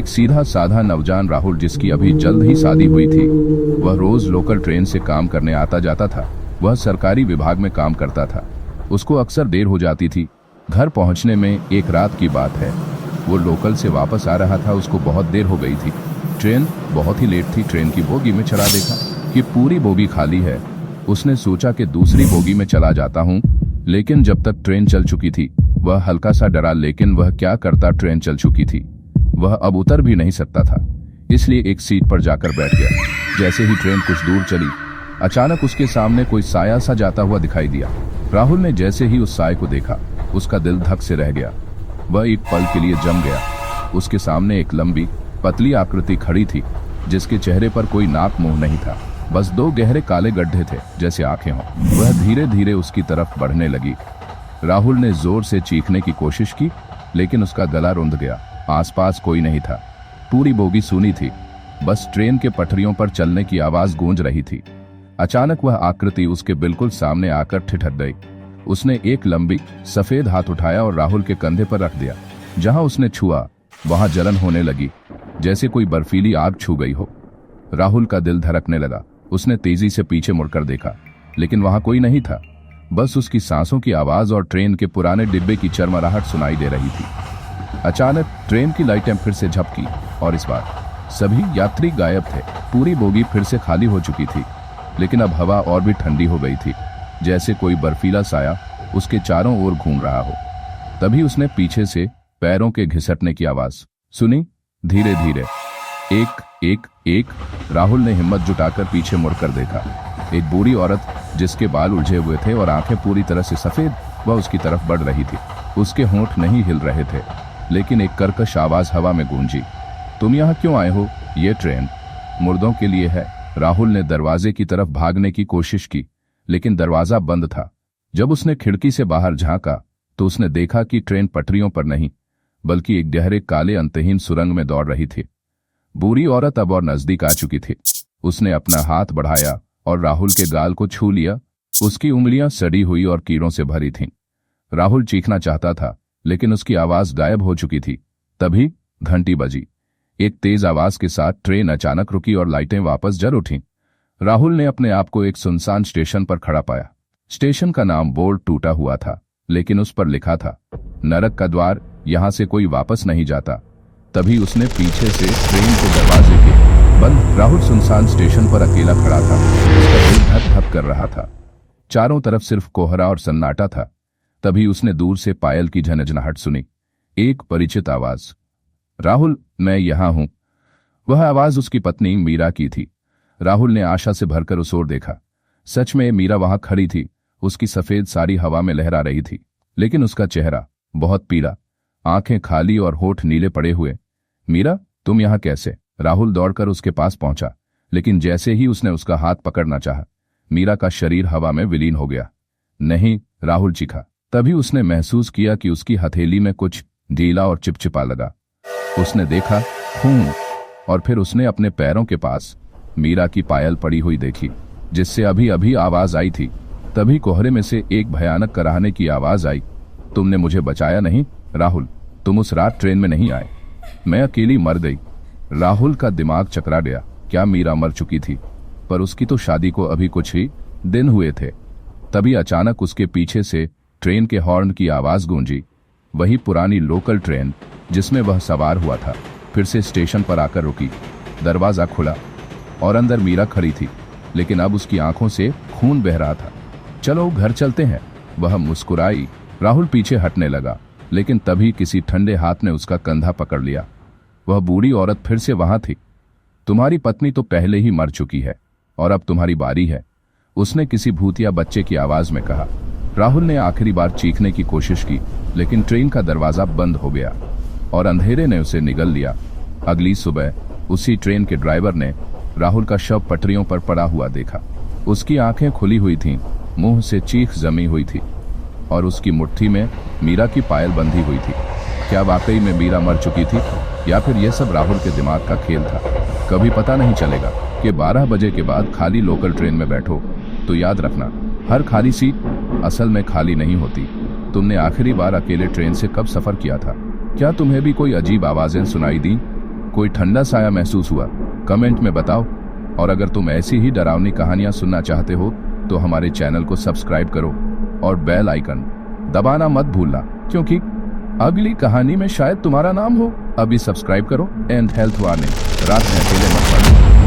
एक सीधा साधा नौजवान राहुल, जिसकी अभी जल्द ही शादी हुई थी। वह रोज लोकल ट्रेन से काम करने आता जाता था। वह सरकारी विभाग में काम करता था। उसको अक्सर देर हो जाती थी घर पहुंचने में। एक रात की बात है, वो लोकल से वापस आ रहा था। उसको बहुत देर हो गई थी। ट्रेन बहुत ही लेट थी। ट्रेन की बोगी में चढ़ा देखा कि पूरी बोगी खाली है। उसने सोचा कि दूसरी बोगी में चला जाता हूँ, लेकिन जब तक ट्रेन चल चुकी थी वह हल्का सा डरा। लेकिन वह क्या करता, ट्रेन चल चुकी थी। वह अब उतर भी नहीं सकता था, इसलिए एक सीट पर जाकर बैठ गया। जैसे ही ट्रेन कुछ दूर चली, अचानक उसके सामने कोई साया सा जाता हुआ दिखाई दिया। राहुल ने जैसे ही उस साये को देखा, उसका दिल धक से रह गया। वह एक पल के लिए जम गया। उसके सामने एक लंबी पतली आकृति खड़ी थी, जिसके चेहरे पर कोई नाक मुंह नहीं था, बस दो गहरे काले गड्ढे थे जैसे आंखें हों। वह धीरे धीरे उसकी तरफ बढ़ने लगी। राहुल ने जोर से चीखने की कोशिश की, लेकिन उसका गला रुंध गया। आसपास कोई नहीं था। पूरी बोगी सूनी थी, बस ट्रेन के पटरियों पर चलने की आवाज गूंज रही थी। अचानक वह आकृति उसके बिल्कुल सामने आकर ठिठक गई। उसने एक लंबी सफेद हाथ उठाया और राहुल के कंधे पर रख दिया। जहां उसने छुआ वहां जलन होने लगी, जैसे कोई बर्फीली आग छू गई हो। राहुल का दिल धड़कने लगा। उसने तेजी से पीछे मुड़कर देखा, लेकिन वहां कोई नहीं था। बस उसकी सांसों की आवाज और ट्रेन के पुराने डिब्बे की चरमराहट सुनाई दे रही थी। अचानक ट्रेन की लाइटें फिर से झपकी और इस बार सभी यात्री गायब थे। पूरी बोगी फिर से खाली हो चुकी थी, लेकिन अब हवा और भी ठंडी हो गई थी, जैसे कोई बर्फीला साया उसके चारों ओर घूम रहा हो। तभी उसने पीछे से पैरों के घिसटने की आवाज सुनी। धीरे धीरे एक एक एक। राहुल ने हिम्मत जुटाकर पीछे मुड़कर देखा। एक बूढ़ी औरत, जिसके बाल उलझे हुए थे और आंखें पूरी तरह से सफेद, वह उसकी तरफ बढ़ रही थी। उसके होंठ नहीं हिल रहे थे, लेकिन एक कर्कश आवाज हवा में गूंजी। तुम यहाँ क्यों आए हो? ये ट्रेन मुर्दों के लिए है। राहुल ने दरवाजे की तरफ भागने की कोशिश की, लेकिन दरवाजा बंद था। जब उसने खिड़की से बाहर झांका तो उसने देखा कि ट्रेन पटरियों पर नहीं, बल्कि एक गहरे काले अंतहीन सुरंग में दौड़ रही थी। बूढ़ी औरत अब और नजदीक आ चुकी थी। उसने अपना हाथ बढ़ाया और राहुल के गाल को छू लिया। उसकी उंगलियां सड़ी हुई और कीड़ों से भरी थीं। राहुल चीखना चाहता था, लेकिन उसकी आवाज गायब हो चुकी थी। तभी घंटी बजी। एक तेज आवाज के साथ ट्रेन अचानक रुकी और लाइटें वापस जल उठीं। राहुल ने अपने आप को एक सुनसान स्टेशन पर खड़ा पाया। स्टेशन का नाम बोर्ड टूटा हुआ था, लेकिन उस पर लिखा था, नरक का द्वार, यहां से कोई वापस नहीं जाता। तभी उसने पीछे से ट्रेन के दरवाजे के बंद। राहुल सुनसान स्टेशन पर अकेला खड़ा था। उसका दिल धक धक कर रहा था। चारों तरफ सिर्फ कोहरा और सन्नाटा था। तभी उसने दूर से पायल की झनझनाहट सुनी। एक परिचित आवाज, राहुल, मैं यहां हूं। वह आवाज उसकी पत्नी मीरा की थी। राहुल ने आशा से भरकर उस ओर देखा। सच में मीरा वहां खड़ी थी। उसकी सफेद साड़ी हवा में लहरा रही थी, लेकिन उसका चेहरा बहुत पीला, आंखें खाली और होठ नीले पड़े हुए। मीरा, तुम यहां कैसे? राहुल दौड़कर उसके पास पहुंचा, लेकिन जैसे ही उसने उसका हाथ पकड़ना चाहा, मीरा का शरीर हवा में विलीन हो गया। नहीं, राहुल चीखा। तभी उसने महसूस किया कि उसकी हथेली में कुछ ढीला और चिपचिपा लगा। उसने देखा खून, और फिर उसने अपने पैरों के पास मीरा की पायल पड़ी हुई देखी, जिससे अभी अभी आवाज आई थी। तभी कोहरे में से एक भयानक कराहने की आवाज आई, तुमने मुझे बचाया नहीं राहुल, तुम उस रात ट्रेन में नहीं आए, मैं अकेली मर गई। राहुल का दिमाग चकरा गया। क्या मीरा मर चुकी थी? पर उसकी तो शादी को अभी कुछ ही दिन हुए थे। तभी अचानक उसके पीछे से ट्रेन के हॉर्न की आवाज गूंजी। वही पुरानी लोकल ट्रेन जिसमें वह सवार हुआ था, फिर से स्टेशन पर आकर रुकी। दरवाजा खुला और अंदर मीरा खड़ी थी, लेकिन अब उसकी आंखों से खून बह रहा था। चलो घर चलते हैं, वह मुस्कुराई। राहुल पीछे हटने लगा, लेकिन तभी किसी ठंडे हाथ ने उसका कंधा पकड़ लिया। वह बूढ़ी औरत फिर से वहां थी। तुम्हारी पत्नी तो पहले ही मर चुकी है और अब तुम्हारी बारी है, उसने किसी भूतिया बच्चे की आवाज में कहा। राहुल ने आखिरी बार चीखने की कोशिश की, लेकिन ट्रेन का दरवाजा बंद हो गया और अंधेरे ने उसे निगल लिया। अगली सुबह उसी ट्रेन के ड्राइवर ने राहुल का शव पटरियों पर पड़ा हुआ देखा। उसकी आंखें खुली हुई थीं, मुंह से चीख जमी हुई थी और उसकी मुट्ठी में मीरा की पायल बंधी हुई थी। क्या वाकई में मीरा मर चुकी थी, या फिर यह सब राहुल के दिमाग का खेल था? कभी पता नहीं चलेगा कि 12 बजे के बाद खाली लोकल ट्रेन में बैठो तो याद रखना, हर खाली सीट असल में खाली नहीं होती। तुमने आखिरी बार अकेले ट्रेन से कब सफर किया था? क्या तुम्हें भी कोई अजीब आवाजें सुनाई दी? कोई ठंडा साया महसूस हुआ? कमेंट में बताओ। और अगर तुम ऐसी ही डरावनी कहानियां सुनना चाहते हो तो हमारे चैनल को सब्सक्राइब करो और बेल आइकन दबाना मत भूलना, क्योंकि अगली कहानी में शायद तुम्हारा नाम हो। अभी सब्सक्राइब करो। एंड हेल्थ वार्निंग, रात में अकेले मत पड़ो।